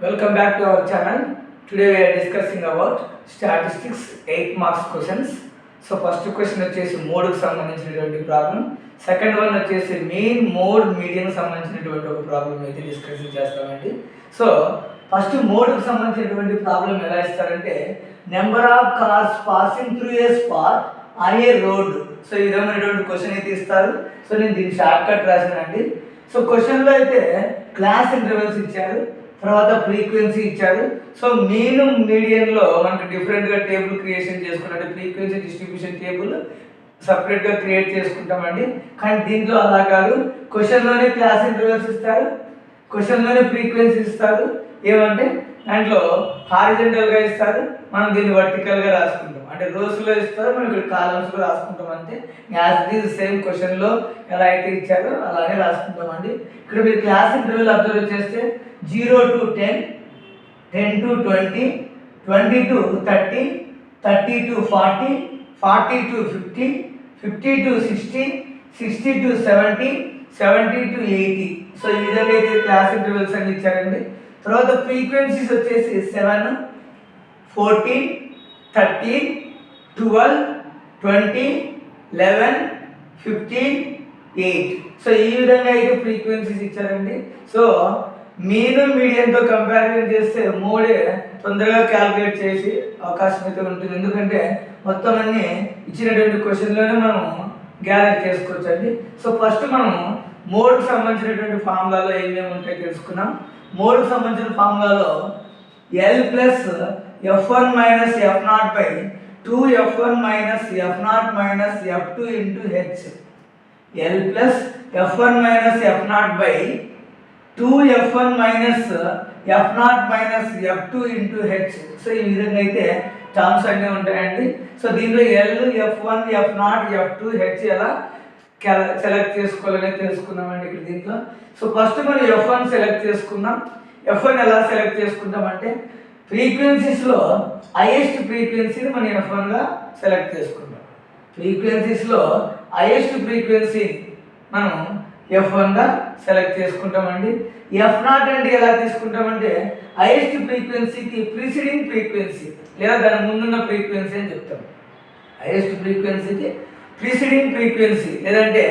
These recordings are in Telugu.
Welcome back to our channel. Today we are discussing about statistics 8 marks questions. So first question వచ్చేసి మోడ్ కి సంబంధించినటువంటి ప్రాబ్లం, సెకండ్ వన్ వచ్చేసి మీన్ మోడ్ మీడియన్ కి సంబంధించినటువంటి ఒక ప్రాబ్లం అయితే డిస్కస్ చేస్తామండి. సో ఫస్ట్ మోడ్ కి సంబంధించినటువంటి ప్రాబ్లం ఎలా ఇస్తారంటే number of cars passing through a spot on a road. So ఈ విధమైనటువంటి క్వశ్చన్ అయితే ఇస్తారు. సో నేను దీన్ని షార్ట్ కట్ రాశానండి. సో క్వశ్చన్లో అయితే క్లాస్ ఇంటర్వెల్స్ ఇచ్చారు, తర్వాత ఫ్రీక్వెన్సీ ఇచ్చారు. సో మీన్ మీడియన్లో మనకు డిఫరెంట్గా టేబుల్ క్రియేషన్ చేసుకున్నట్టు ఫ్రీక్వెన్సీ డిస్ట్రిబ్యూషన్ టేబుల్ సపరేట్గా క్రియేట్ చేసుకుంటామండి. కానీ దీంట్లో అలా కాదు, క్వశ్చన్లోనే క్లాస్ ఇంటర్వెల్స్ ఇస్తారు, క్వశ్చన్లోనే ఫ్రీక్వెన్సీ ఇస్తారు. ఏమంటే దాంట్లో హారిజెంటల్గా ఇస్తారు, మనం దీన్ని వర్టికల్గా రాసుకుంటాం. అంటే రోస్లో ఇస్తారు, మనం ఇక్కడ కాలమ్స్లో రాసుకుంటాం. అంతే, యాజ్ ఇట్ ఈజ్ సేమ్ క్వశ్చన్లో ఎలా అయితే ఇచ్చారో అలానే రాసుకుంటామండి. ఇక్కడ మీరు క్లాస్ ఇంటర్వెల్ అబ్జర్వ్ చేస్తే 0 to 10, 10 to 20, 20 to 30, 30 to 40, 40 to 50, 50 to 60, 60 to 70, 70 to 80. So ఈ విధంగా అయితే క్లాస్ ఇంటర్వెల్స్ అని ఇచ్చారండి. తర్వాత ఫ్రీక్వెన్సీస్ వచ్చేసి 7, 14, 13, 12, 20, 11, 15, 8. సో ఈ విధంగా అయితే ఫ్రీక్వెన్సీస్ ఇచ్చారండి. సో మీన్ మీడియంతో కంపారిజన్ చేస్తే మోడే తొందరగా క్యాల్కులేట్ చేసి అవకాశం అయితే ఉంటుంది. ఎందుకంటే మొత్తం అన్ని ఇచ్చినటువంటి క్వశ్చన్లోనే మనం గ్యాదర్ చేసుకోవచ్చు అండి. సో ఫస్ట్ మనం మోడ్కి సంబంధించినటువంటి ఫార్ములాలో ఏమేమి ఉంటాయో తెలుసుకున్నాం. మోడ్కి సంబంధించిన ఫార్ములాలో L plus F1 minus F0 by 2F1 minus F0 minus F2 into H. L plus F1 minus F0 by 2F1 minus F0 minus F2 into H. So ఈ విధంగా అయితే టర్మ్స్ అన్నీ ఉంటాయండి. సో దీనిలో L, F1, F0, F2, H ఎలా సెలెక్ట్ చేసుకోవాలని తెలుసుకున్నామండి ఇక్కడ దీంట్లో. సో ఫస్ట్ మనం F1 సెలెక్ట్ చేసుకుందాం. F1 ఎలా సెలెక్ట్ చేసుకుంటామంటే ఫ్రీక్వెన్సీస్లో హైయెస్ట్ ఫ్రీక్వెన్సీని మనం F1గా సెలెక్ట్ చేసుకుంటాం. ఫ్రీక్వెన్సీస్లో హైయెస్ట్ ఫ్రీక్వెన్సీ మనం F1గా సెలెక్ట్ చేసుకుంటామండి. F0 అంటే ఎలా తీసుకుంటామంటే హైయెస్ట్ ఫ్రీక్వెన్సీకి ప్రిసిడింగ్ ఫ్రీక్వెన్సీ లేదా దాని ముందున్న ఫ్రీక్వెన్సీ అని చెప్తాం. హైయెస్ట్ ఫ్రీక్వెన్సీకి ప్రిసిడింగ్ ఫ్రీక్వెన్సీ లేదంటే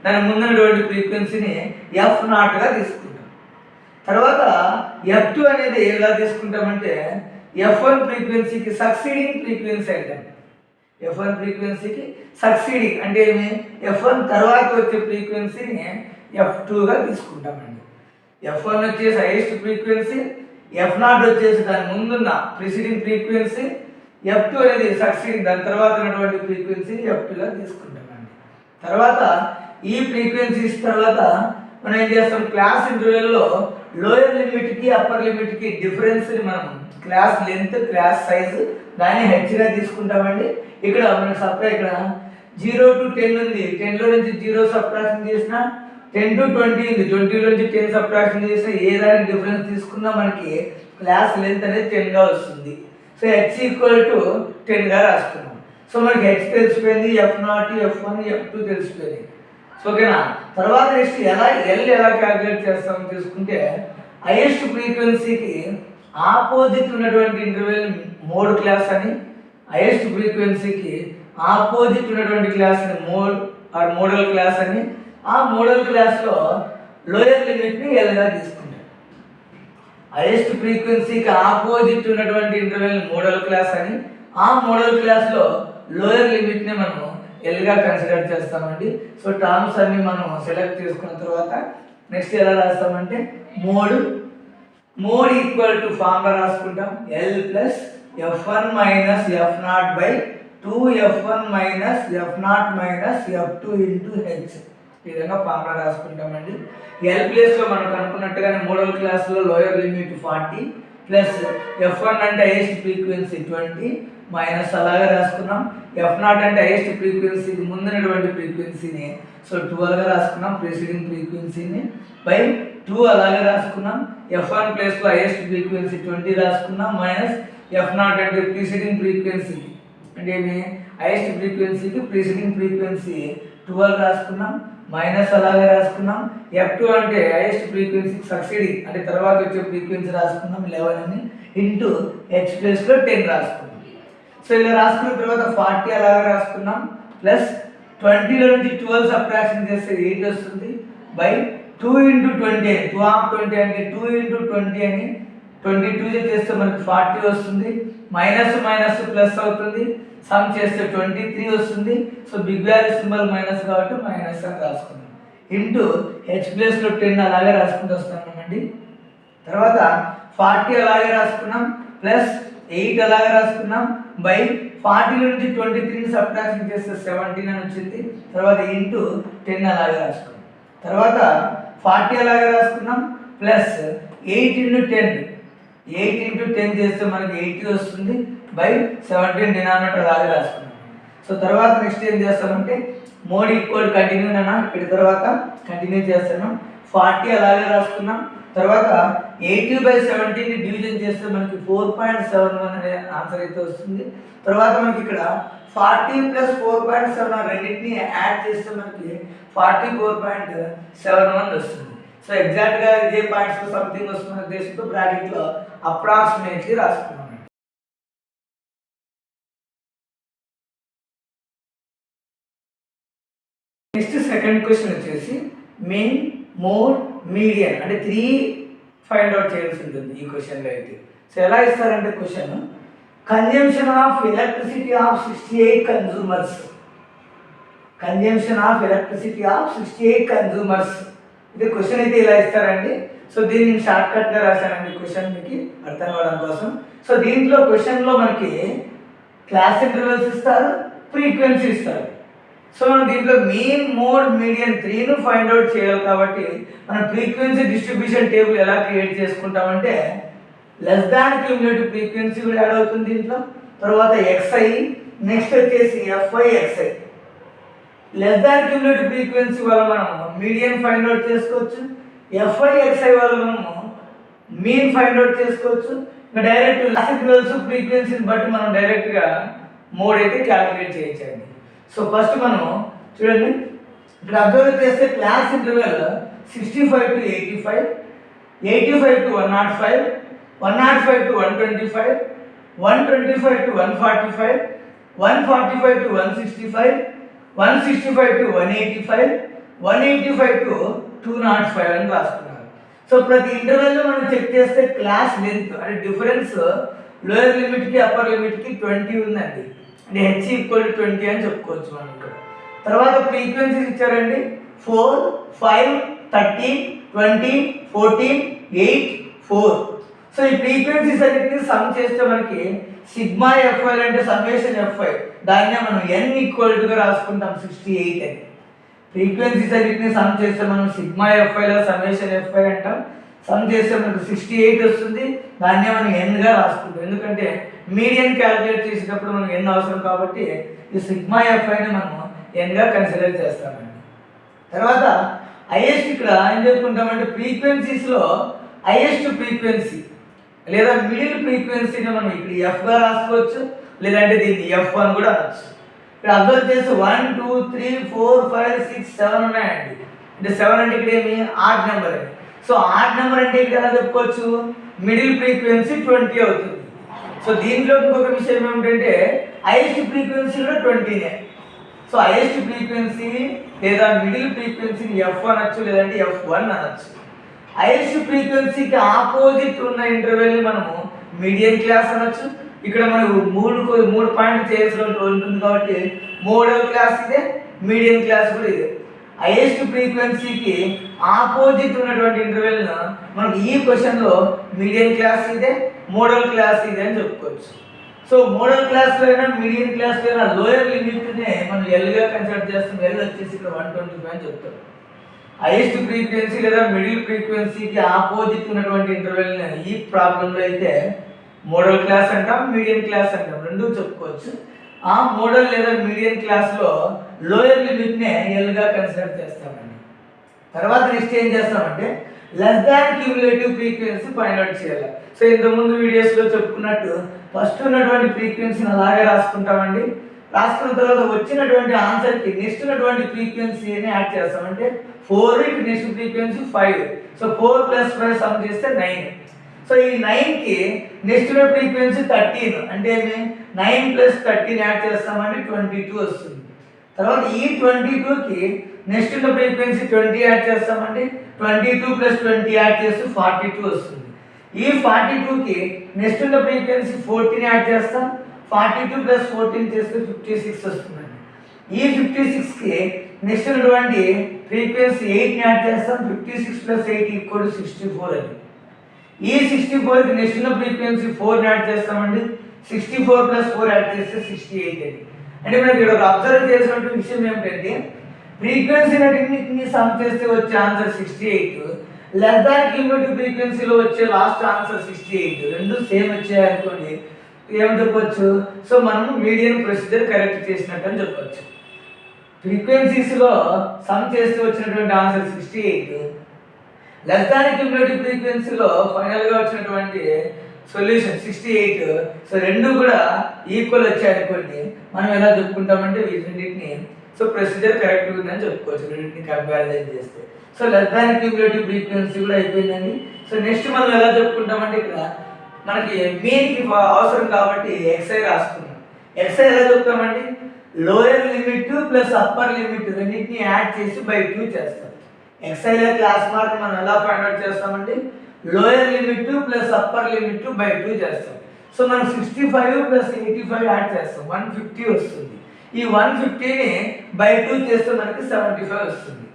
దాని ముందున్నటువంటి ఫ్రీక్వెన్సీని F0గా తీసుకుంటాం. తర్వాత F2 అనేది ఎలా తీసుకుంటామంటే F1 ఫ్రీక్వెన్సీకి సక్సీడింగ్ ఫ్రీక్వెన్సీ అంటాం. F1 ఫ్రీక్వెన్సీకి సక్సీడింగ్ అంటే ఏమి, F1 తర్వాత వచ్చే ఫ్రీక్వెన్సీని F2గా తీసుకుంటామండి. F1 వచ్చేసి హైయెస్ట్ ఫ్రీక్వెన్సీ, F0 వచ్చేసి దాని ముందున్న ప్రిసిడింగ్ ఫ్రీక్వెన్సీ, F2 అనేది సక్సీడింగ్ దాని తర్వాత ఉన్నటువంటి ఫ్రీక్వెన్సీని F2గా తీసుకుంటామండి. తర్వాత ఈ ఫ్రీక్వెన్సీస్ తర్వాత మనం ఏం చేస్తాం, క్లాస్ ఇంటర్వెల్లో లోయర్ లిమిట్కి అప్పర్ లిమిట్కి డిఫరెన్స్ని మనం క్లాస్ లెంత్, క్లాస్ సైజు దాన్ని హెచ్గా తీసుకుంటామండి. ఇక్కడ మనకు సపరేట్ ఇక్కడ 0 to 10 ఉంది, 10లో నుంచి 0 సబ్ట్రాక్షన్ చేసిన, 10 to 20 ఉంది, 20లో నుంచి 10 సబ్ట్రాక్షన్ చేసిన, ఏ దానికి డిఫరెన్స్ తీసుకున్నా మనకి క్లాస్ లెంత్ అనేది 10గా వస్తుంది. సో హెచ్ ఈక్వల్ టు 10గా రాసుకున్నాం. సో మనకి హెచ్ తెలిసిపోయింది, F0, F1, F2 తెలిసిపోయింది. సో ఓకేనా. తర్వాత నెక్స్ట్ ఎల్ ఎలా క్యాలిక్యులేట్ చేస్తామని తీసుకుంటే హైయెస్ట్ ఫ్రీక్వెన్సీకి ఆపోజిట్ ఉన్నటువంటి ఇంటర్వెల్ మోడ్ క్లాస్ అని, హైయెస్ట్ ఫ్రీక్వెన్సీకి ఆపోజిట్ ఉన్నటువంటి క్లాస్ని మోడ్ ఆర్ మోడల్ క్లాస్ అని, ఆ మోడల్ క్లాస్లో లోయర్ లిమిట్ని ఎల్గా తీసుకుంటాం. హైయెస్ట్ ఫ్రీక్వెన్సీకి ఆపోజిట్ ఉన్నటువంటి ఇంటర్వెల్ మోడల్ క్లాస్ అని, ఆ మోడల్ క్లాస్లో లోయర్ లిమిట్ని మనం ఎల్గా కన్సిడర్ చేస్తామండి. సో టర్మ్స్ అన్ని మనం సెలెక్ట్ చేసుకున్న తర్వాత నెక్స్ట్ ఎలా రాస్తామంటే మోడ్ ఈక్వల్ టు ఫార్ములా రాసుకుంటాం. L plus F1 minus F0 by 2F1 minus F0 minus F2 into H. ఈ విధంగా ఫార్ములా రాసుకుంటామండి. L ప్లేస్లో మనకు అనుకున్నట్టుగానే మోడల్ క్లాస్లో లోయర్ లిమిట్ 40 ప్లస్ F1 అంటే హైయెస్ట్ ఫ్రీక్వెన్సీ 20 మైనస్ అలాగే రాసుకున్నాం. F0 అంటే హైయెస్ట్ ఫ్రీక్వెన్సీకి ముందున్నటువంటి ఫ్రీక్వెన్సీని సో 12గా రాసుకున్నాం, ప్రిసిడింగ్ ఫ్రీక్వెన్సీని బై 2 అలాగే రాసుకున్నాం. F1 ప్లేస్లో హైయెస్ట్ ఫ్రీక్వెన్సీ 20 రాసుకున్నాం మైనస్ F0 అంటే ప్రిసిడింగ్ ఫ్రీక్వెన్సీ అంటే హైయెస్ట్ ఫ్రీక్వెన్సీకి ప్రిసిడింగ్ ఫ్రీక్వెన్సీ 12 రాసుకున్నాం మైనస్ అలాగే రాసుకున్నాం. F2 అంటే హైయెస్ట్ ఫ్రీక్వెన్సీకి సక్సీడింగ్ అంటే తర్వాత వచ్చే ఫ్రీక్వెన్సీ రాసుకున్నాం 11 అని ఇంటూ హెచ్ ప్లేస్లో 10 రాసుకున్నాం. సో ఇలా రాసుకున్న తర్వాత 40 అలాగే రాసుకున్నాం ప్లస్ 20లో నుంచి 12 సబ్ట్రాక్షన్ చేస్తే 8 వస్తుంది బై 2 ఇంటూ 20 అని 2 ఆఫ్ 20 అంటే 2 ఇంటూ 20 అని 22 చేస్తే మనకి 40 వస్తుంది. మైనస్ మైనస్ ప్లస్ అవుతుంది, సమ్ చేస్తే 23 వస్తుంది. So big value symbol minus కాబట్టి మైనస్ అని రాసుకున్నాం ఇంటూ హెచ్ ప్లేస్లో 10 అలాగే రాసుకుంటూ వస్తున్నామండి. తర్వాత 40 అలాగే రాసుకున్నాం ప్లస్ 8 అలాగే రాసుకున్నాం బై 40 నుంచి 23 సబ్ట్రాక్షన్ చేస్తే 17 అని వచ్చింది. తర్వాత ఇంటూ 10 అలాగే రాసుకున్నాం. తర్వాత 40 అలాగే రాసుకున్నాం ప్లస్ 8 ఇంటూ 10 8 ఇంటూ 10 చేస్తే మనకి 80 వస్తుంది బై 17 డినామినేటర్ అలాగే రాసుకున్నాం. సో తర్వాత నెక్స్ట్ ఏం చేస్తామంటే మోడ్ ఈక్వల్ కంటిన్యూ అన్నా ఇక్కడ తర్వాత కంటిన్యూ చేస్తున్నాం. 40 అలాగే రాసుకున్నాం. తర్వాత 80/17 డివిజన్ చేస్తే మనకి 4.71 అనే ఆన్సర్ అయితే వస్తుంది. తర్వాత మనకి ఇక్కడ 40 + 4.7 రెండింటిని యాడ్ చేస్తే మనకి 44.71 వస్తుంది. సో ఎగ్జాక్ట్గా ఇదే పాయింట్స్ సంథింగ్ వస్తున్న ఉద్దేశంతో బ్రాకెట్లో అప్రాక్సిమేట్లీ రాసుకున్నాం. నెక్స్ట్ సెకండ్ క్వశ్చన్ వచ్చేసి మీన్ మోడ్ మీడియన్ అంటే 3 ఫైండ్ అవుట్ చేయాల్సి ఉంటుంది ఈ క్వశ్చన్లో అయితే. సో ఎలా ఇస్తారంటే question consumption of electricity of 68 consumers ఇది క్వశ్చన్ అయితే ఇలా ఇస్తారండి. సో దీన్ని షార్ట్ కట్గా రాశానండి క్వశ్చన్ మీకు అర్థం కావడం కోసం. సో దీంట్లో క్వశ్చన్లో మనకి క్లాస్ ఇంటర్వెల్స్ ఇస్తారు, ఫ్రీక్వెన్సీ ఇస్తారు. సో మనం దీంట్లో మీన్ మోడ్ మీడియన్ 3ను ఫైండ్ అవుట్ చేయాలి కాబట్టి మనం ఫ్రీక్వెన్సీ డిస్ట్రిబ్యూషన్ టేబుల్ ఎలా క్రియేట్ చేసుకుంటామంటే లెస్ దాన్ క్యూములేటివ్ ఫ్రీక్వెన్సీ కూడా యాడ్ అవుతుంది దీంట్లో. తర్వాత ఎక్స్ఐ నెక్స్ట్ వచ్చేసి FI XI. Less than cumulative frequency వల్ల మనం మీడియన్ ఫైండ్ అవుట్ చేసుకోవచ్చు. ఎఫ్ఐ ఎక్స్ఐ వల్ల మనము మీన్ ఫైండ్ అవుట్ చేసుకోవచ్చు. ఇంకా డైరెక్ట్ క్లాసికల్స్ ఫ్రీక్వెన్సీని బట్టి మనం డైరెక్ట్గా మోడ్ అయితే క్యాలిక్యులేట్ చేయొచ్చండి. సో ఫస్ట్ మనం చూడండి ఇక్కడ అబ్జర్వ్ చేస్తే class interval 65 to 85, 85 to 105, 105 to 125, 125 to 145, 145 to 165, 165 to 185, 185 to 205 అని రాసుకున్నారు. సో ప్రతి ఇంటర్వెల్లో మనం చెక్ చేస్తే క్లాస్ లెంత్ అంటే డిఫరెన్స్ లోయర్ లిమిట్కి అప్పర్ లిమిట్కి 20 ఉందండి. అంటే హెచ్ ఈక్వల్ టు 20 అని చెప్పుకోవచ్చు మనం ఇక్కడ. తర్వాత ఫ్రీక్వెన్సీస్ ఇచ్చారండి 4, 5, 13, 20, 14, 8, 4. సో ఈ ఫ్రీక్వెన్సీస్ అన్నిటిని సమ్ చేస్తే మనకి సిగ్మా ఎఫ్ఐ అంటే సమ్మేషన్ ఎఫ్ఐ దాన్నే మనం ఎన్ ఈక్వల్గా రాసుకుంటాం 68 అని. ఫ్రీక్వెన్సీస్ అన్నిటిని సమ్ చేస్తే మనం సిగ్మా ఎఫ్ఐలో సమ్మేషన్ ఎఫ్ఐ అంటాం. సమ్ చేస్తే మనకు 68 వస్తుంది. దాన్నే మనం ఎన్గా రాసుకుంటాం ఎందుకంటే మీడియన్ క్యాలిక్యులేట్ చేసేటప్పుడు మనకు ఎన్ అవసరం కాబట్టి ఈ సిగ్మా ఎఫ్ఐని మనం ఎన్గా కన్సిడర్ చేస్తామండి. తర్వాత హైయెస్ట్ ఇక్కడ ఏం చెప్పుకుంటామంటే ఫ్రీక్వెన్సీస్లో హైయెస్ట్ ఫ్రీక్వెన్సీ లేదా మిడిల్ ఫ్రీక్వెన్సీని మనం ఇక్కడ ఎఫ్గా రాసుకోవచ్చు, లేదంటే దీన్ని ఎఫ్ అని కూడా అనొచ్చు. ఇక్కడ అబ్జర్వ్ చేస్తే 1, 2, 3, 4, 5, 6, 7 ఉన్నాయండి. అంటే 7 అంటే ఇక్కడ ఏమి ఆడ్ నెంబర్ అని. సో ఆడ్ నెంబర్ అంటే ఇక్కడ ఎలా చెప్పుకోవచ్చు మిడిల్ ఫ్రీక్వెన్సీ 20 అవుతుంది. సో దీంట్లో ఇంకొక విషయం ఏమిటంటే హైయెస్ట్ ఫ్రీక్వెన్సీ కూడా 20నే. సో హైయెస్ట్ ఫ్రీక్వెన్సీ లేదా మిడిల్ ఫ్రీక్వెన్సీని ఎఫ్ అనొచ్చు, లేదంటే F1 అనొచ్చు. హైయెస్ట్ ఫ్రీక్వెన్సీకి ఆపోజిట్ ఉన్న ఇంటర్వెల్ని మనము మీడియన్ క్లాస్ అనొచ్చు. ఇక్కడ మనకు మూడు పాయింట్ చేయాల్సి ఉంటుంది కాబట్టి మోడల్ క్లాస్ ఇదే, మీడియన్ క్లాస్ కూడా ఇదే. హైయెస్ట్ ఫ్రీక్వెన్సీకి ఆపోజిట్ ఉన్నటువంటి ఇంటర్వెల్ను మనకు ఈ క్వశ్చన్లో మీడియన్ క్లాస్ ఇదే, మోడల్ క్లాస్ ఇదే అని చెప్పుకోవచ్చు. సో మోడల్ క్లాస్లో అయినా మీడియన్ క్లాస్లో అయినా లోయర్ లిమిట్నే మనం ఎల్గా కన్సిడర్ చేస్తాం. ఎల్ వచ్చేసి ఇక్కడ 125 అని చెప్తాం. హైయెస్ట్ ఫ్రీక్వెన్సీ లేదా మిడిల్ ఫ్రీక్వెన్సీకి ఆపోజిట్ ఉన్నటువంటి ఇంటర్వెల్ని ఈ ప్రాబ్లంలో అయితే మోడల్ క్లాస్ అంటాం, మీడియన్ క్లాస్ అంటాం, రెండూ చెప్పుకోవచ్చు. ఆ మోడల్ లేదా మీడియన్ క్లాస్లో లోయర్ లిమిట్నే ఎల్గా కన్సిడర్ చేస్తామండి. తర్వాత నెక్స్ట్ ఏం చేస్తామంటే less than cumulative frequency find out చేయాలి. సో ఇంతకుముందు వీడియోస్లో చెప్పుకున్నట్టు ఫస్ట్ ఉన్నటువంటి ఫ్రీక్వెన్సీని అలాగే రాసుకుంటామండి. రాసుకున్న తర్వాత వచ్చినటువంటి ఆన్సర్కి నెక్స్ట్ ఉన్నటువంటి ఫ్రీక్వెన్సీని యాడ్ చేస్తాం. అంటే 4 ఇటు నెక్స్ట్ ఫ్రీక్వెన్సీ 5. సో 4 + 5 సమ్ చేస్తే 9. సో ఈ 9కి నెక్స్ట్ ఉన్న ఫ్రీక్వెన్సీ 13. అంటే 9 + 13 యాడ్ చేస్తామంటే 22 వస్తుంది. తర్వాత ఈ 22కి నెక్స్ట్ ఉన్న ఫ్రీక్వెన్సీ 20 యాడ్ చేస్తామంటే 22 + 20 యాడ్ చేస్తే 42 వస్తుంది. ఈ 42కి నెక్స్ట్ ఉన్న ఫ్రీక్వెన్సీ 14 యాడ్ చేస్తాం. 42 + 14 చేస్తే 56 వస్తుందండి. ఈ 56కి నెక్స్ట్ ఉన్నటువంటి ఫ్రీక్వెన్సీ 8 యాడ్ చేస్తాం. 56 + 8 = 64 అని. ఈ 64కి నెక్స్ట్ ఉన్న ఫ్రీక్వెన్సీ 4 యాడ్ చేస్తామండి. 64 + 4 యాడ్ చేస్తే 68 అని. అంటే మనకి ఇక్కడ అబ్జర్వ్ చేసినటువంటి విషయం ఏమిటంటే ఫ్రీక్వెన్సీని సమ్ చేస్తే వచ్చే ఆన్సర్ 68, లెస్ దాన్ క్యూములేటివ్ ఫ్రీక్వెన్సీలో వచ్చే లాస్ట్ ఆన్సర్ 68, రెండు సేమ్ వచ్చాయనుకోండి ఏమని చెప్పొచ్చు? సో మనం మీడియన్ ప్రొసీజర్ కరెక్ట్ చేసినట్టు అని చెప్పొచ్చు. ఫ్రీక్వెన్సీస్లో సమ్ చేస్తే వచ్చినటువంటి ఆన్సర్ 68, లెస్ దాన్ క్యూములేటివ్ ఫ్రీక్వెన్సీలో ఫైనల్గా వచ్చినటువంటి సొల్యూషన్ 68. సో రెండు కూడా ఈక్వల్ వచ్చాయనుకోండి మనం ఎలా చెప్పుకుంటామంటే వీటిని సో ప్రొసీజర్ కరెక్ట్ ఉందని చెప్పుకోవచ్చు రెండింటిని కంపారిజన్ చేస్తే. So less than cumulative frequency కూడా అయిపోయిందండి. సో నెక్స్ట్ మనం ఎలా చెప్పుకుంటామంటే ఇక్కడ మనకి మీన్కి అవసరం కాబట్టి ఎక్స్ఐ రాసుకున్నాం. ఎక్స్ఐ ఎలా చెప్తామండి? Lower limit plus upper limit రెండింటిని యాడ్ చేసి బై 2 చేస్తాం. ఎక్స్ఐలో క్లాస్ మార్క్ మనం ఎలా ఫైండ్ అవుట్ చేస్తామంటే lower limit plus upper limit by 2 చేస్తాం. సో మనం 65 + 85 యాడ్ చేస్తాం, 150 వస్తుంది. ఈ 150ని బై 2 చేస్తే మనకి 75 వస్తుంది.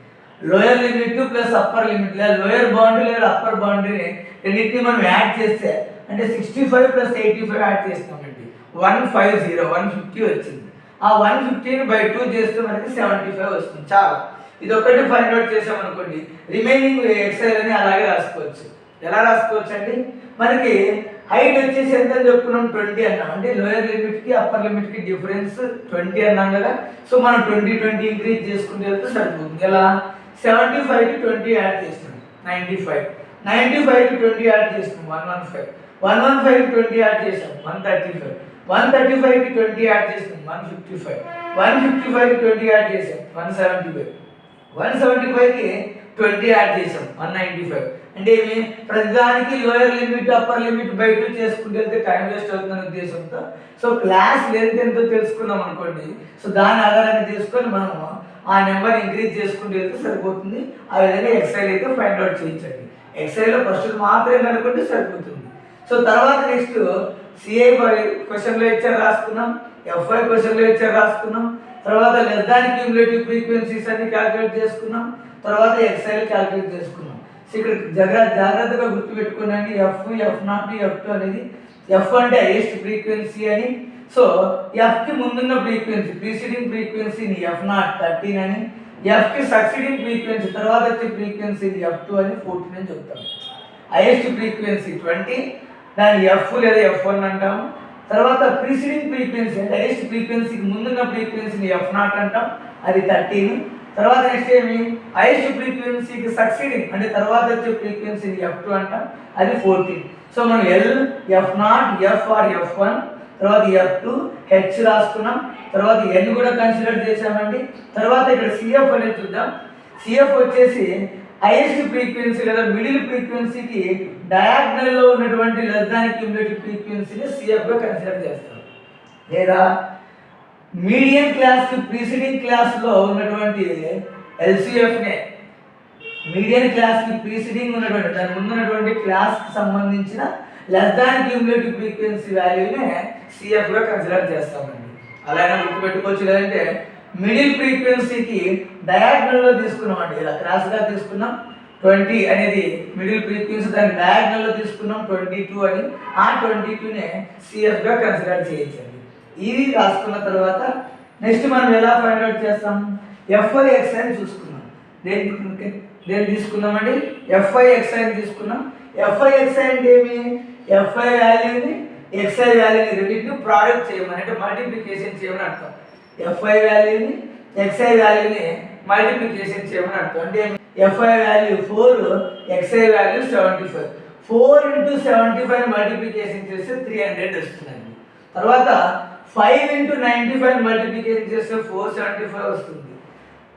Lower limit plus upper limit లేదా లోయర్ బౌండరీ లేదా అప్పర్ బౌండరీని రెండింటిని మనం యాడ్ చేస్తే అంటే 65 + 85 యాడ్ చేస్తామండి 150 వచ్చింది. ఆ 150ని బై 2 చేస్తే మనకి 75 వస్తుంది. చాలా ఇది ఒకటి ఫైండ్ అవుట్ చేసామనుకోండి రిమైనింగ్ ఎక్సైజ్ అని అలాగే రాసుకోవచ్చు. ఎలా రాసుకోవచ్చు అండి? మనకి హైట్ వచ్చేసి ఎంత అని చెప్పుకున్నాం? 20 అన్నాం. అంటే లోయర్ లిమిట్కి అప్పర్ లిమిట్కి డిఫరెన్స్ 20 అన్నాం కదా. సో మనం 20 ఇంక్రీజ్ చేసుకుంటే వెళ్తే సరిపోతుంది. ఎలా? 75కి 20 యాడ్ చేస్తాం 95, 95కి 20 యాడ్ చేస్తాం 115, 115కి 20 యాడ్ చేసాం 135, 135కి 20 యాడ్ చేస్తాం 155, 155కి 20 యాడ్ చేసాం 175, 175కి 20 యాడ్ చేసాం 195. అంటే ఏమి? ప్రతిదానికి lower limit upper limit by 2 చేసుకుంటూ వెళ్తే టైం వేస్ట్ అవుతుందనే ఉద్దేశంతో సో క్లాస్ లెంత్ ఎంతో తెలుసుకున్నాం అనుకోండి. సో దాని ఆధారంగా తీసుకొని మనము ఆ నెంబర్ ఇంక్రీజ్ చేసుకుంటూ వెళ్తే సరిపోతుంది. ఆ విధంగా ఎక్సైల్ అయితే ఫైండ్ అవుట్ చేయించండి. ఎక్సైల్లో ఫస్ట్ మాత్రమే కనుక్కుంటే సరిపోతుంది. సో తర్వాత నెక్స్ట్ సిఐ క్వశ్చన్లో ఇచ్చారు రాసుకున్నాం, ఎఫ్ఐ క్వశ్చన్లో ఇచ్చారు రాసుకున్నాం, తర్వాత లెస్ దాన్ క్యూములేటివ్ ఫ్రీక్వెన్సీస్ అన్ని క్యాలిక్యులేట్ చేసుకున్నాం, తర్వాత ఎక్సైల్ క్యాలిక్యులేట్ చేసుకున్నాం. సో ఇక్కడ జాగ్రత్తగా గుర్తుపెట్టుకున్నాండి F0, F2 అనేది ఎఫ్ అంటే హైయెస్ట్ ఫ్రీక్వెన్సీ అని. సో ఎఫ్కి ముందున్న ఫ్రీక్వెన్సీ ప్రీసీడింగ్ ఫ్రీక్వెన్సీని F0 13 అని, ఎఫ్కి సక్సీడింగ్ ఫ్రీక్వెన్సీ తర్వాత వచ్చే ఫ్రీక్వెన్సీని F2 అని 14 అని చెప్తాం. హైయెస్ట్ ఫ్రీక్వెన్సీ 20 దాన్ని F లేదా F1 అంటాము. తర్వాత ప్రీసీడింగ్ ఫ్రీక్వెన్సీ అంటే హైయెస్ట్ ఫ్రీక్వెన్సీకి ముందున్న ఫ్రీక్వెన్సీని F0 అంటాం, అది 13. తర్వాత నెక్స్ట్ ఏమి? హైయెస్ట్ ఫ్రీక్వెన్సీకి సక్సీడింగ్ అంటే తర్వాత వచ్చే ఫ్రీక్వెన్సీని F2 అంటాం, అది 14. సో మనం L, F0, F are F1, తర్వాత F2, H రాసుకున్నాం, తర్వాత N కూడా కన్సిడర్ చేసామండి. తర్వాత ఇక్కడ CF అనేది చూద్దాం. CF వచ్చేసి హైయెస్ట్ ఫ్రీక్వెన్సీ లేదా మిడిల్ ఫ్రీక్వెన్సీకి డయాగ్నల్లో ఉన్నటువంటి లెస్ దాన్ క్యూములేటివ్ ఫ్రీక్వెన్సీని CFగా కన్సిడర్ చేస్తాం. లేదా మీడియం క్లాస్కి ప్రీసీడింగ్ క్లాస్లో ఉన్నటువంటి LCFనే మీడియం క్లాస్కి ప్రీసీడింగ్ ఉన్నటువంటి దాని ముందు ఉన్నటువంటి క్లాస్కి సంబంధించిన లెస్ దాన్ క్యూములేటివ్ ఫ్రీక్వెన్సీ వాల్యూనే CFగా కన్సిడర్ చేస్తామండి. అలానే గుర్తుపెట్టుకోవచ్చు. లేదంటే మిడిల్ ఫ్రీక్వెన్సీకి డయాగ్నల్లో తీసుకున్నామండి, ఇలా క్రాస్గా తీసుకున్నాం 20 అనేది మిడిల్ ఫ్రీక్వెన్సీ, దాన్ని డయాగ్నల్లో తీసుకున్నాం 22 అని, ఆ 22నే CFగా కన్సిడర్ చేయొచ్చండి. ఇది రాసుకున్న తర్వాత నెక్స్ట్ మనం ఎలా ఫైండ్ అవుట్ చేస్తాం? FIXI అని చూసుకున్నాం. దేని తీసుకున్నామండి? FIXI అని తీసుకున్నాం. FIXI అంటే ఏమి? FI వాల్యూని XI వాల్యూని రెండింటిని ప్రోడక్ట్ చేయమని అంటే మల్టిప్లికేషన్ చేయమని అర్థం. FI వాల్యూని XI వాల్యూని మల్టిప్లికేషన్ చేయమని అర్థం. అంటే FI value 4, XI value 75. 4 × 75 multiplication చేస్తే 300 వస్తుందండి. తర్వాత 5 into 95 మల్టిప్లికేషన్ చేస్తే 475 వస్తుంది.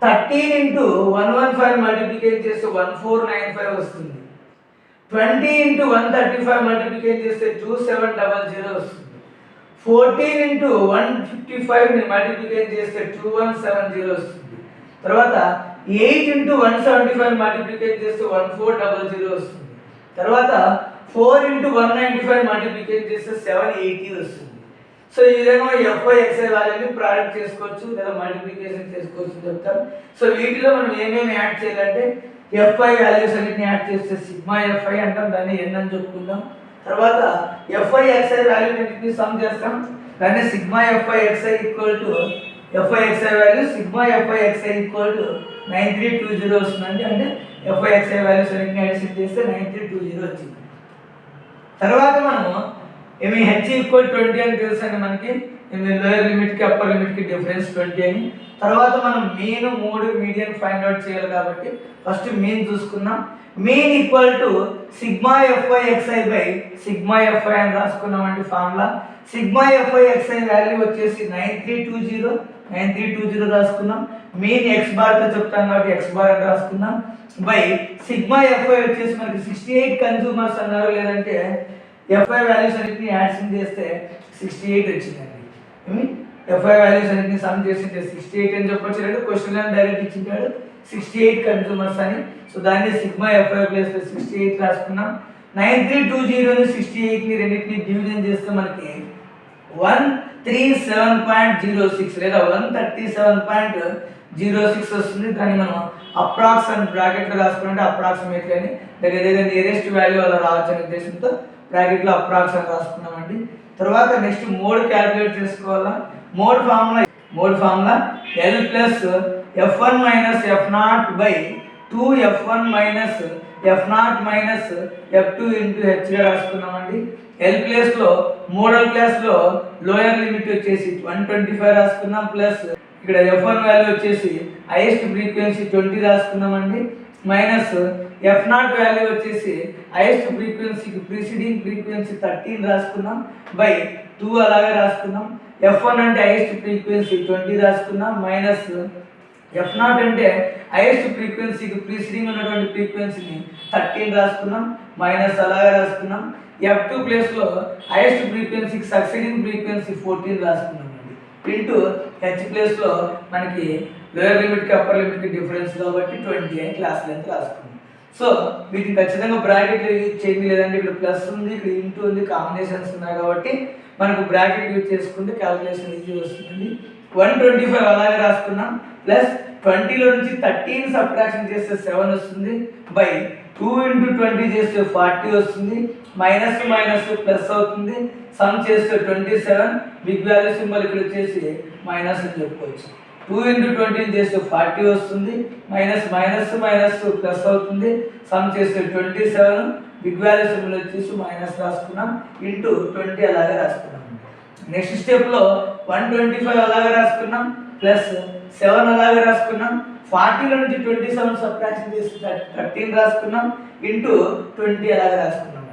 13 into 115 మల్టిప్లికేషన్ చేస్తే 1495 వస్తుంది. 20 into 135 మల్టిప్లికేషన్ చేస్తే 2700 వస్తుంది. 14 into 155 ని మల్టిప్లికేషన్ చేస్తే 2170 వస్తుంది. తర్వాత 8 into 175 మల్టిప్లికేషన్ చేస్తే 1400 వస్తుంది. తర్వాత 4 into 195 మల్టిప్లికేషన్ చేస్తే 780 వస్తుంది. సో ఈ విధంగా ఎఫ్ఐ ఎక్స్ఐ వాల్యూని ప్రోడక్ట్ చేసుకోవచ్చు లేదా మల్టిప్లికేషన్ చేసుకోవచ్చు చెప్తాం. సో వీటిలో మనం ఏమేమి యాడ్ చేయాలంటే ఎఫ్ఐ వాల్యూస్ అన్నిటిని యాడ్ చేస్తే సిగ్మా ఎఫ్ఐ అంటాం, దాన్ని ఎన్ అని చెప్పుకుందాం. తర్వాత ఎఫ్ఐ ఎక్స్ఐ వాల్యూని సమ్ చేస్తాం, దాన్ని sigma f i X I equal to F I xi value sigma f i X I equal to 9320 వస్తుందండి. అంటే ఎఫ్ఐ ఎక్స్ఐ వాల్యూస్ అన్నిటిని అడిషన్ చేస్తే 9320 వచ్చింది. తర్వాత మనము ఏమి హెచ్ ఈక్వల్ 20 అని తెలుసు అండి మనకి, లోయర్ లిమిట్కి అప్పర్ లిమిట్కి డిఫరెన్స్ 20 అని. తర్వాత మనం మీన్ 3 మీడియన్ ఫైండ్ అవుట్ చేయాలి కాబట్టి ఫస్ట్ మీన్ చూసుకున్నాం. Mean equal to sigma f i XI by sigma FI అని రాసుకున్నామండి formula. Sigma f i xi value వచ్చేసి 9320 రాసుకున్నాం. మీన్ ఎక్స్ బార్తో చెప్తాం కాబట్టి ఎక్స్ బార్ అని రాసుకున్నాం. బై సిగ్మా ఎఫ్ఐ వచ్చేసి మనకి 68 కన్జ్యూమర్స్ అన్నారు, లేదంటే ఎఫ్ఐ వాల్యూస్ అన్నిటిని యాడ్సింగ్ చేస్తే 68 వచ్చిందండి. ఎఫ్ఐ వాల్యూస్ అన్నిటిని సమ్ చేసి 68 అని చెప్పొచ్చు, అంటే క్వశ్చన్లో డైరెక్ట్ ఇచ్చింటాడు 68 కన్జ్యూమర్స్ అని. సో దాన్ని సిగ్మా ఎఫ్ఐ ప్లస్ 68 రాసుకున్నాం. 9320ని 68ని రెండింటిని డివిజన్ చేస్తే మనకి 137.06 లేదా 137.06 వస్తుంది. దాన్ని మనం అప్రాక్స్ అని బ్రాకెట్లో రాసుకుంటే అప్రాక్సిమేట్లీ అని దగ్గర నియరెస్ట్ వాల్యూ అలా రావచ్చు అనే ఉద్దేశంతో బ్రాకెట్లో అప్రాక్స్ అని రాసుకున్నామండి. తర్వాత నెక్స్ట్ మోడ్ క్యాలిక్యులేట్ చేసుకోవాలా. Mode formula L plus F1 minus F0 by 2F1 minus F0 minus F2 into హెచ్గా రాసుకున్నామండి. L ప్లేస్లో మోడల్ క్లాస్లో లోయర్ లిమిట్ వచ్చేసి 125 రాసుకున్నాం, ప్లస్ ఇక్కడ F1 వాల్యూ వచ్చేసి హైయెస్ట్ ఫ్రీక్వెన్సీ 20 రాసుకున్నామండి, మైనస్ F0 వాల్యూ వచ్చేసి హైయెస్ట్ ఫ్రీక్వెన్సీకి ప్రిసీడింగ్ ఫ్రీక్వెన్సీ 13 రాసుకున్నాం, బై 2 అలాగే రాసుకున్నాం. F1 అంటే హైయెస్ట్ ఫ్రీక్వెన్సీ 20 రాసుకున్నాం, మైనస్ F0 అంటే హైయెస్ట్ ఫ్రీక్వెన్సీకి ప్రిసీడింగ్ ఉన్నటువంటి ఫ్రీక్వెన్సీని 13 రాసుకున్నాం, మైనస్ అలాగే రాసుకున్నాం. F2 ప్లేస్లో హైయెస్ట్ ఫ్రీక్వెన్సీకి సక్సీడింగ్ ఫ్రీక్వెన్సీ 14 రాసుకున్నాం అండి, ఇంటూ హెచ్ ప్లేస్లో మనకి లోయర్ లిమిట్కి అప్పర్ లిమిట్కి డిఫరెన్స్ కాబట్టి 20 అని క్లాస్ లెంత్ రాసుకున్నాం. సో వీటిని ఖచ్చితంగా బ్రాకెట్ యూజ్ చేయండి, లేదంటే ఇక్కడ ప్లస్ ఉంది, ఇక్కడ ఇంటూ ఉంది, కాంబినేషన్స్ ఉన్నాయి కాబట్టి మనకు బ్రాకెట్ యూజ్ చేసుకుంటే క్యాలిక్యులేషన్ ఈజీ వస్తుంది. 125 అలాగే రాసుకున్నాం, ప్లస్ 20లో నుంచి 13 సబ్ట్రాక్షన్ చేస్తే 7 వస్తుంది, బై 2 into 20 చేస్తే 40 వస్తుంది, మైనస్ మైనస్ ప్లస్ అవుతుంది, సమ్ చేస్తే 27, బిగ్ వాల్యూ సింబల్ ఇక్కడ వచ్చేసి మైనస్ అని చెప్పుకోవచ్చు. 2 into 20 చేస్తే 40 వస్తుంది, మైనస్ మైనస్ మైనస్ ప్లస్ అవుతుంది, సమ్ చేస్తే 27, బిగ్ వాల్యూ సింబల్ వచ్చేసి మైనస్ రాసుకున్నాం, ఇంటూ 20 అలాగే రాసుకున్నాం. నెక్స్ట్ స్టెప్లో 125 అలాగే రాసుకున్నాం, ప్లస్ 7 అలాగే రాసుకున్నాం. 40లో నుంచి 27 సబ్ట్రాక్షన్ చేసి 13 రాసుకున్నాం, ఇంటూ 20 అలాగే రాసుకున్నాం.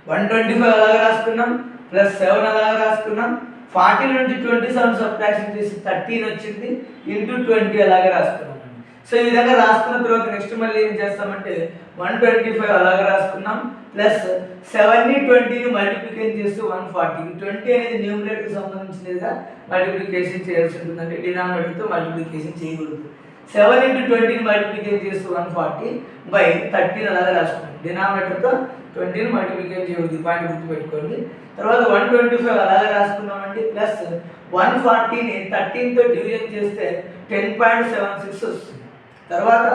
125 అలాగే రాసుకున్నాం, ప్లస్ 7 అలాగే రాసుకున్నాం. 40 నుంచి 27 సబ్ట్రాక్షన్ చేసి 13 వచ్చింది, ఇంటూ 20 అలాగే రాసుకున్నాం. సో ఈ విధంగా రాసుకున్న తర్వాత నెక్స్ట్ మళ్ళీ ఏం చేస్తామంటే 125 అలాగే రాసుకున్నాం, ప్లస్ 7ని 20ని మల్టిప్లికేషన్ చేస్తే 140. 20 అనేది న్యూమరేటర్కి సంబంధించినదిగా మల్టిప్లికేషన్ చేయాల్సి ఉంటుందంటే డినామినేటర్తో మల్టిప్లికేషన్ చేయకూడదు. 7 into 20ని మల్టిప్లికేషన్ చేస్తే 140 బై 13 అలాగే రాసుకున్నాం. డినామినేటర్తో 20ని మల్టిప్లికేషన్ చేయకూడదు, పాయింట్ గుర్తుపెట్టుకోండి. తర్వాత 125 అలాగే రాసుకున్నామండి, ప్లస్ 140ని 13తో డివిజన్ చేస్తే 10.76 వస్తుంది. తర్వాత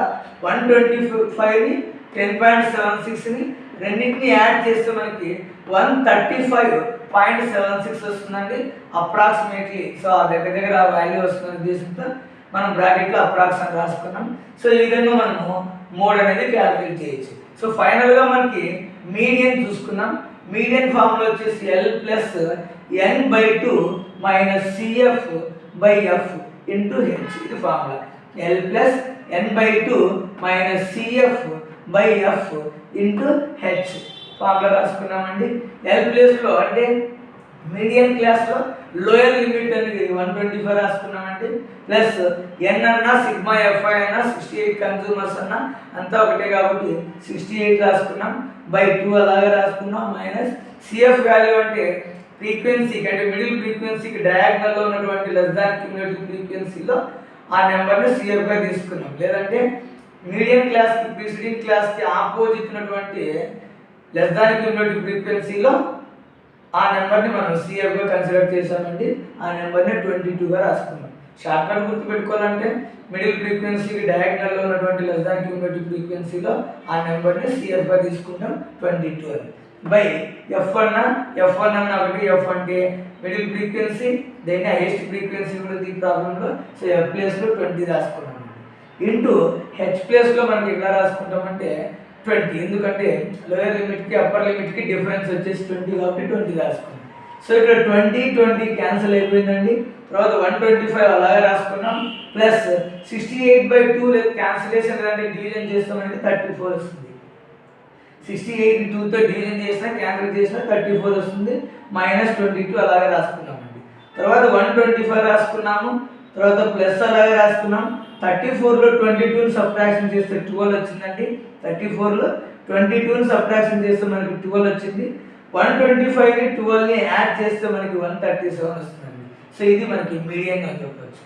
125ని 10.76ని రెండింటిని యాడ్ చేస్తే మనకి 135.76 వస్తుందండి అప్రాక్సిమేట్లీ. సో ఆ దగ్గర వాల్యూ వస్తుంది ఉద్దేశంతో మనం బ్రాకెట్లో అప్రాక్స్ అని రాసుకున్నాం. సో ఈ విధంగా మనము మోడ్ అనేది క్యాలిక్యులేట్ చేయొచ్చు. సో ఫైనల్గా మనకి మీడియన్ చూసుకున్నాం. మీడియన్ ఫార్ములా వచ్చేసి L plus n/2 minus CF by F into H. ఇది formula L plus n/2 minus CF by F into H formula రాసుకున్నామండి. L ప్లేస్లో అంటే మీడియన్ క్లాస్లో లోయర్ లిమిట్ అనేది 125 రాసుకున్నామండి. ప్లస్ ఎన్ అన్నా సిగ్మా ఎఫ్ఐ అన్నా 68 కన్జ్యూమర్స్ అన్నా అంతా ఒకటే కాబట్టి 68 రాసుకున్నాం. బై 2 అలాగే రాసుకున్నాం. మైనస్ సిఎఫ్ వాల్యూ అంటే ఫ్రీక్వెన్సీకి అంటే మిడిల్ ఫ్రీక్వెన్సీకి డయాగ్నల్లో ఉన్నటువంటి లెస్ దాన్ క్యూములేటివ్ ఫ్రీక్వెన్సీలో ఆ నెంబర్ని సిఎఫ్గా తీసుకున్నాం. లేదంటే మీడియం క్లాస్కి ప్రిసిడింగ్ క్లాస్కి ఆపోజిట్ ఉన్నటువంటి లెస్ దాన్ క్యూములేటివ్ ఫ్రీక్వెన్సీలో ఆ నెంబర్ని మనం సిఎఫ్గా కన్సిడర్ చేసామండి. ఆ నెంబర్ని 22గా రాసుకున్నాం. షార్ట్ కట్ గుర్తుపెట్టుకోవాలంటే మిడిల్ ఫ్రీక్వెన్సీకి డయాగ్నల్లో ఉన్నటువంటి లెస్ దాన్ క్యూములేటివ్ ఫ్రీక్వెన్సీలో ఆ నెంబర్ని సిఎఫ్గా తీసుకుంటాం 22 అని. బై ఎఫ్1 అన్న ఒకటి. ఎఫ్ అంటే మిడిల్ ఫ్రీక్వెన్సీ, దేన్ని హైయెస్ట్ ఫ్రీక్వెన్సీ కూడా ఈ ప్రాబ్లంలో. సో ఎఫ్ ప్లేస్లో 20 రాసుకున్నాం ఇంటూ హెచ్ ప్లేస్లో మనకి ఎలా రాసుకుంటామంటే 20. ఎందుకంటే లోయర్ లిమిట్కి అప్పర్ లిమిట్కి డిఫరెన్స్ వచ్చేసి 20 కాబట్టి 20 రాసుకున్నాం. సో ఇక్కడ 20 క్యాన్సిల్ అయిపోయిందండి. తర్వాత 125 అలాగే రాసుకున్నాం. ప్లస్ 68/2 లేదు క్యాన్సిలేషన్ లేదంటే డివిజన్ చేస్తామంటే 34 వస్తుంది. 68 2తో డివిజన్ చేసినా క్యాన్సిల్ చేసినా 34 వస్తుంది. మైనస్ 22 అలాగే రాసుకున్నామండి. తర్వాత 125 రాసుకున్నాము. తర్వాత ప్లస్ అలాగే రాసుకున్నాం. 34లో 22ని సబ్ట్రాక్షన్ చేస్తే 12 వచ్చిందండి. 34లో 22ని సబ్ట్రాక్షన్ చేస్తే మనకి 12 వచ్చింది. 125ని 12ని యాడ్ చేస్తే మనకి 137 వస్తుందండి. సో ఇది మనకి మీడియం అని చెప్పవచ్చు.